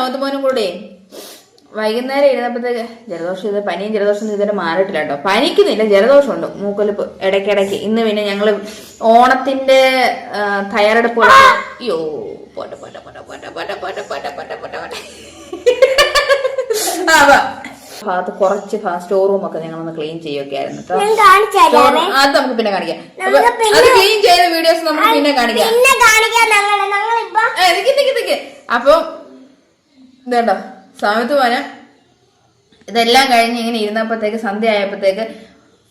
സൗന്ദര്യമോനും കൂടെ വൈകുന്നേരം ഇരുന്നപ്പോഴത്തേക്ക് ജലദോഷം ഇത് പനിയും ജലദോഷം ഇതുവരെ മാറിയിട്ടില്ല കേട്ടോ. പനിക്കുന്നില്ല, ജലദോഷമുണ്ട്, മൂക്കൊലിപ്പ് ഇടയ്ക്കിടയ്ക്ക്. ഇന്ന് പിന്നെ ഞങ്ങള് ഓണത്തിന്റെ തയ്യാറെടുപ്പുകൾ അയ്യോ പോട്ടെ പോട്ടെ പോട്ടെ പോട്ടെ പോട്ടെ പോട്ടെ പോട്ടെ പോട്ടെ പോട്ടെ പോട്ടെ ഭാഗത്ത് കുറച്ച് സ്റ്റോർ റൂം ഒക്കെ ഞങ്ങളൊന്ന് ക്ലീൻ ചെയ്യുകയൊക്കെ ആയിരുന്നു കേട്ടോ. അത് നമുക്ക് പിന്നെ കാണിക്കാം. അത് ക്ലീൻ ചെയ്ത വീഡിയോസ് നമുക്ക് പിന്നെ കാണിക്കാം. അപ്പൊ ഇതുണ്ടോ സമയത്ത് പോന് ഇതെല്ലാം കഴിഞ്ഞ് ഇങ്ങനെ ഇരുന്നപ്പോഴത്തേക്ക് സന്ധ്യ ആയപ്പോഴത്തേക്ക്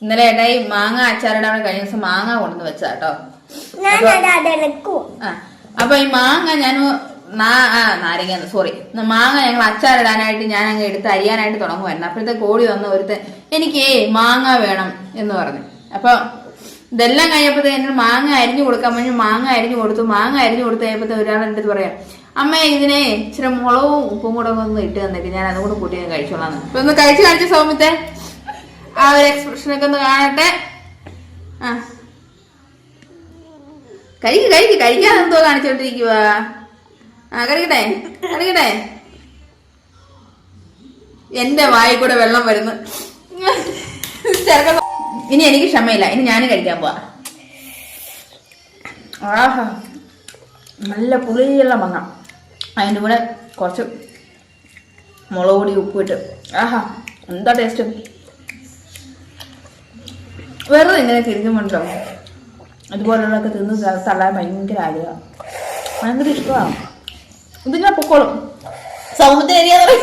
ഇന്നലെ ഏട്ടായി മാങ്ങ അച്ചാറിടാൻ കഴിഞ്ഞ ദിവസം മാങ്ങ കൊണ്ടുവന്ന് വെച്ചാ കേട്ടോ. അപ്പൊ ഈ മാങ്ങ ഞാൻ നാരങ്ങ സോറി മാങ്ങ ഞങ്ങൾ അച്ചാറിടാനായിട്ട് ഞാൻ അങ്ങ് എടുത്ത് അരിയാനായിട്ട് തുടങ്ങുമായിരുന്നു. അപ്പോഴത്തേക്ക് ഓടി വന്ന് ഒരുത്തൻ എനിക്ക് മാങ്ങ വേണം എന്ന് പറഞ്ഞു. അപ്പൊ ഇതെല്ലാം കഴിഞ്ഞപ്പോഴത്തേക്ക് എന്നോട് മാങ്ങ അരിഞ്ഞു കൊടുക്കാൻ പറഞ്ഞു. മാങ്ങ അരിഞ്ഞു കൊടുത്തു. മാങ്ങ അരിഞ്ഞു കൊടുത്ത് കഴിയുമ്പോഴത്തെ ഒരാൾ എൻ്റെ അടുത്ത് പറയാം, അമ്മ ഇതിനെ ഇച്ചിരി മുളകും ഉപ്പും കൂടെ ഒന്ന് ഇട്ട് തന്നിട്ട് ഞാൻ അതും കൂടെ കൂട്ടി കഴിച്ചോളാന്ന്. ഇപ്പൊ ഒന്ന് കഴിച്ച് കാണിച്ച സൗമ്യത്തെ ആ ഒരു എക്സ്പ്രഷനൊക്കെ ഒന്ന് കാണട്ടെ. കഴിക്കാൻ എന്തോ കാണിച്ചോണ്ടിരിക്കുക. കഴിക്കട്ടെ കഴിക്കട്ടെ. എന്റെ വായിൽ കൂടെ വെള്ളം വരുന്നു. ഇനി എനിക്ക് ക്ഷമയില്ല, ഇനി ഞാനും കഴിക്കാൻ പോവാ. ആഹാ നല്ല പുളിയുള്ള മാങ്ങ, അതിൻ്റെ കൂടെ കുറച്ച് മുളക് പൊടി ഉപ്പിട്ട് ആഹാ എന്താ ടേസ്റ്റ്. വെറുതെ ഇങ്ങനെ തിരിഞ്ഞുകൊണ്ടോ അതുപോലുള്ളതൊക്കെ തിന്ന് തള്ളാൻ ഭയങ്കര ആഗ്രഹം, ഭയങ്കര ഇഷ്ടമാണ്. ഇതിങ്ങനെ പൊക്കോളും. സൗന്ദര്യ ഏരിയ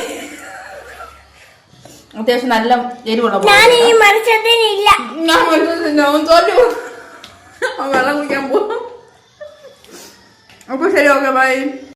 അത്യാവശ്യം നല്ല എരിവുള്ള വെള്ളം കുടിക്കാൻ പോവാം. അപ്പൊ ശരി, ഓക്കെ ബൈ.